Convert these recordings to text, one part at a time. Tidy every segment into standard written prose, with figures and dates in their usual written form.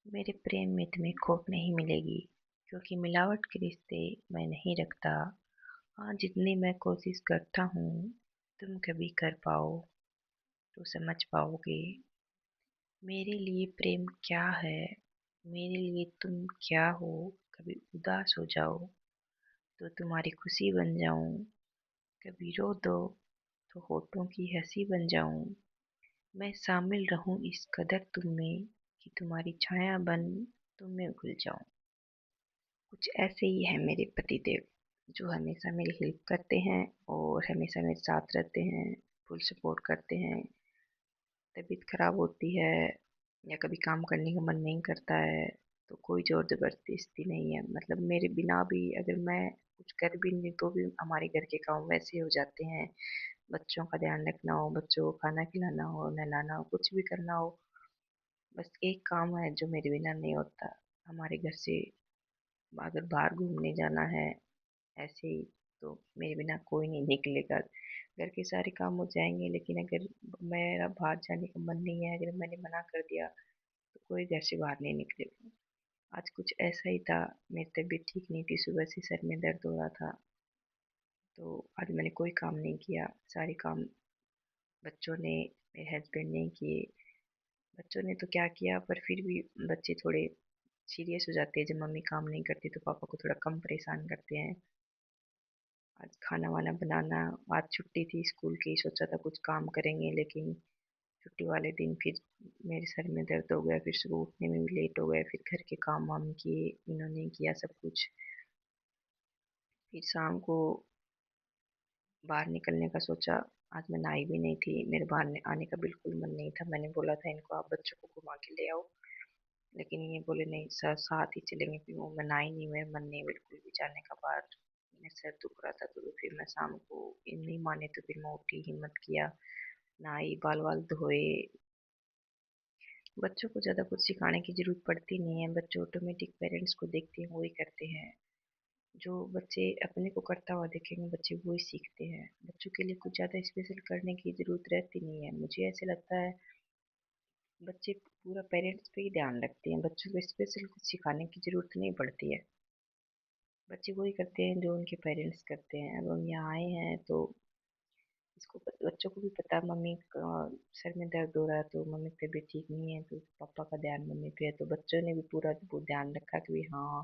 मेरे प्रेम में तुम्हें खोट नहीं मिलेगी, क्योंकि मिलावट के रिश्ते मैं नहीं रखता। हाँ, जितनी मैं कोशिश करता हूँ, तुम कभी कर पाओ तो समझ पाओगे मेरे लिए प्रेम क्या है। मेरे लिए तुम क्या हो। कभी उदास हो जाओ तो तुम्हारी खुशी बन जाऊं। कभी रो दो तो होठों की हंसी बन जाऊं। मैं शामिल रहूं इस कदर तुम में कि तुम्हारी छाया बन तुम में घुल जाऊं। कुछ ऐसे ही है मेरे पतिदेव, जो हमेशा मेरी हेल्प करते हैं और हमेशा मेरे साथ रहते हैं, फुल सपोर्ट करते हैं। तबीयत खराब होती है या कभी काम करने का मन नहीं करता है तो कोई जोर जबरदस्ती नहीं है। मतलब मेरे बिना भी अगर मैं कुछ कर भी नहीं तो भी हमारे घर के काम वैसे हो जाते हैं। बच्चों का ध्यान रखना हो, बच्चों को खाना खिलाना हो, नहलाना हो, कुछ भी करना हो, बस एक काम है जो मेरे बिना नहीं होता। हमारे घर से अगर बाहर घूमने जाना है ऐसे ही, तो मेरे बिना कोई नहीं निकलेगा। घर के सारे काम हो जाएंगे, लेकिन अगर मेरा बाहर जाने का मन नहीं है, अगर मैंने मना कर दिया तो कोई घर से बाहर नहीं निकलेगा। आज कुछ ऐसा ही था। मेरी तबीयत ठीक नहीं थी, सुबह से सर में दर्द हो रहा था, तो आज मैंने कोई काम नहीं किया। सारे काम बच्चों ने, मेरे हस्बैंड ने किए। बच्चों ने तो क्या किया, पर फिर भी बच्चे थोड़े सीरियस हो जाते हैं जब मम्मी काम नहीं करती, तो पापा को थोड़ा कम परेशान करते हैं। आज खाना वाना बनाना, आज छुट्टी थी स्कूल की, सोचा था कुछ काम करेंगे, लेकिन छुट्टी वाले दिन फिर मेरे सर में दर्द हो गया, फिर सुबह उठने में भी लेट हो गया, फिर घर के काम वाम किए, इन्होंने किया सब कुछ। फिर शाम को बाहर निकलने का सोचा। आज मैं नहाई भी नहीं थी, मेरे बाहर आने का बिल्कुल मन नहीं था। मैंने बोला था इनको आप बच्चों को घुमा के ले आओ, लेकिन ये बोले नहीं सर, साथ ही चलेंगे। फिर वो मैं नहाई नहीं, मेरा मन नहीं बिल्कुल भी जाने का बाहर। मेरा सर दुख रहा था, तो फिर मैं शाम को, ये नहीं माने तो फिर मैं उठी, हिम्मत किया, नहाई, बाल वाल धोए। बच्चों को ज़्यादा कुछ सिखाने की ज़रूरत पड़ती नहीं है, बच्चे ऑटोमेटिक पेरेंट्स को देखते हैं वही करते हैं। जो बच्चे अपने को करता हुआ देखेंगे, बच्चे वही सीखते हैं। बच्चों के लिए कुछ ज़्यादा स्पेशल करने की ज़रूरत रहती नहीं है, मुझे ऐसे लगता है। बच्चे पूरा पेरेंट्स पे ही ध्यान रखते हैं, बच्चों को स्पेशल कुछ सिखाने की ज़रूरत नहीं पड़ती है। बच्चे वही करते हैं जो उनके पेरेंट्स करते हैं। अब हम यहाँ आए हैं तो इसको बच्चों को भी पता है मम्मी का सर में दर्द हो रहा है, तो मम्मी की तबीयत ठीक नहीं है, तो पापा का ध्यान मम्मी पे है। तो बच्चों ने भी पूरा वो ध्यान रखा कि भी हाँ,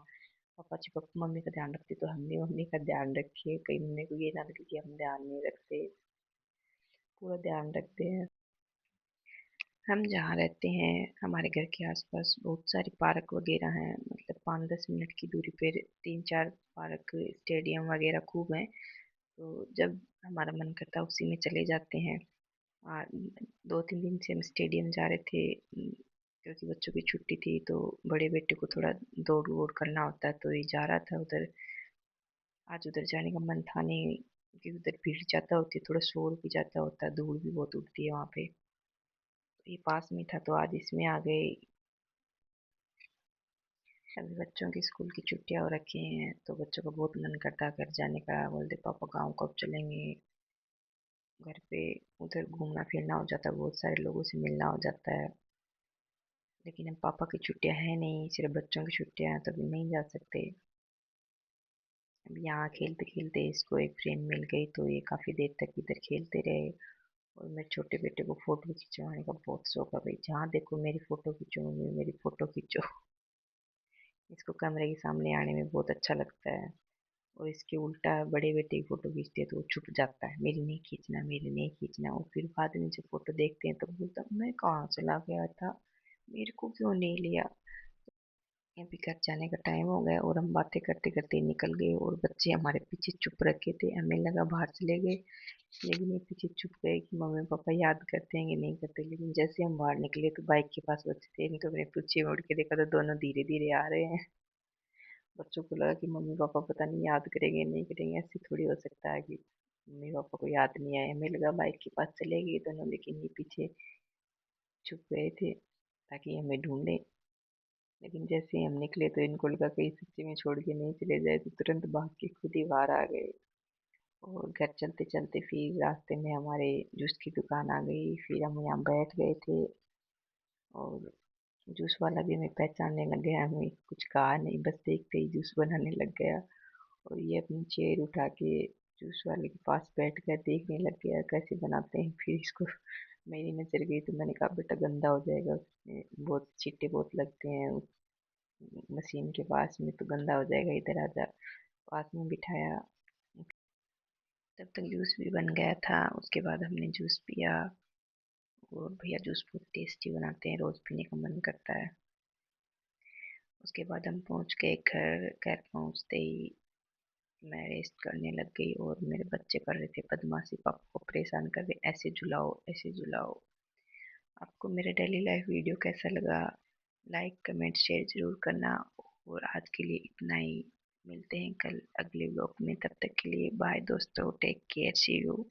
पापा जी, पापा मम्मी का ध्यान रखते तो हम भी मम्मी का ध्यान रखे, कहीं मम्मी को ये ना लगे कि हम ध्यान नहीं रखते। पूरा ध्यान रखते हैं। हम जहाँ रहते हैं, हमारे घर के आसपास बहुत सारे पार्क वगैरह हैं, मतलब 5-10 मिनट की दूरी पे 3-4 पार्क, स्टेडियम वगैरह खूब हैं। तो जब हमारा मन करता है उसी में चले जाते हैं। 2-3 दिन से हम स्टेडियम जा रहे थे, क्योंकि बच्चों की छुट्टी थी, तो बड़े बेटे को थोड़ा दौड़ वोड़ करना होता है, तो ये जा रहा था उधर। आज उधर जाने का मन था नहीं, क्योंकि उधर भीड़ ज़्यादा होती है, थोड़ा शोर भी ज़्यादा होता है, धूल भी बहुत उड़ती है वहाँ पे। तो ये पास में था तो आज इसमें आ गए। अभी बच्चों की स्कूल की छुट्टियां हो रखी हैं, तो बच्चों का बहुत मन करता है घर जाने का। बोलते पापा गाँव कब चलेंगे। घर पे उधर घूमना फिरना हो जाता है, बहुत सारे लोगों से मिलना हो जाता है। लेकिन अब पापा की छुट्टियां हैं नहीं, सिर्फ बच्चों की छुट्टियां हैं, तो अभी नहीं जा सकते। अब यहाँ खेलते खेलते इसको एक फ्रेंड मिल गई, तो ये काफ़ी देर तक इधर खेलते रहे। और मेरे छोटे बेटे को फोटो खिंचवाने का बहुत शौक है भाई, जहाँ देखो मेरी फोटो खींचो, मेरी फोटो खींचो। इसको कैमरे के सामने आने में बहुत अच्छा लगता है। और इसके उल्टा बड़े बेटे की फोटो खींचते हैं तो वो छुप जाता है, मेरी नहीं खींचना, मेरी नहीं खींचना। और फिर बाद में जब फोटो देखते हैं तो बोलता मैं कहाँ चला गया था, मेरे को क्यों नहीं लिया। अभी घर जाने का टाइम हो गया और हम बातें करते करते निकल गए, और बच्चे हमारे पीछे चुप रखे थे, हमें लगा बाहर चले गए, लेकिन ये पीछे चुप गए कि मम्मी पापा याद करते हैं कि नहीं करते। लेकिन जैसे हम बाहर निकले तो बाइक के पास बच्चे थे, इनको मैंने पीछे मुड़ के देखा तो दोनों धीरे धीरे आ रहे हैं। बच्चों को लगा कि मम्मी पापा पता नहीं याद करेंगे नहीं करेंगे, ऐसे थोड़ी हो सकता है कि मम्मी पापा को याद नहीं आए। हमें लगा बाइक के पास चले गए दोनों, लेकिन ये पीछे छुप गए थे ताकि हमें ढूंढे। लेकिन जैसे ही हम निकले तो इनको लगा कहीं सच्ची में छोड़ के नहीं चले जाए, तो तुरंत भाग के खुद ही बाहर आ गए। और घर चलते चलते फिर रास्ते में हमारे जूस की दुकान आ गई, फिर हम यहाँ बैठ गए थे। और जूस वाला भी हमें पहचानने लग गया, हमें कुछ कहा नहीं, बस देखते ही जूस बनाने लग गया। और ये अपनी चेयर उठा के जूस वाले के पास बैठ कर देखने लग गया कैसे बनाते हैं। फिर इसको मेरी नज़र गई तो मैंने कहा बेटा गंदा हो जाएगा, उसमें बहुत छींटे बहुत लगते हैं उस मशीन के पास में, तो गंदा हो जाएगा, इधर आ जा। पास में बिठाया। तब तक जूस भी बन गया था। उसके बाद हमने जूस पिया। और भैया जूस बहुत टेस्टी बनाते हैं, रोज़ पीने का मन करता है। उसके बाद हम पहुंच गए घर। घर पहुंचते ही मैं रेस्ट करने लग गई और मेरे बच्चे कर रहे थे बदमाशी, पापा को परेशान कर रहे, ऐसे झुलाओ ऐसे झुलाओ। आपको मेरा डेली लाइफ वीडियो कैसा लगा? लाइक कमेंट शेयर जरूर करना। और आज के लिए इतना ही। मिलते हैं कल अगले व्लॉग में, तब तक के लिए बाय दोस्तों, टेक केयर, सी यू।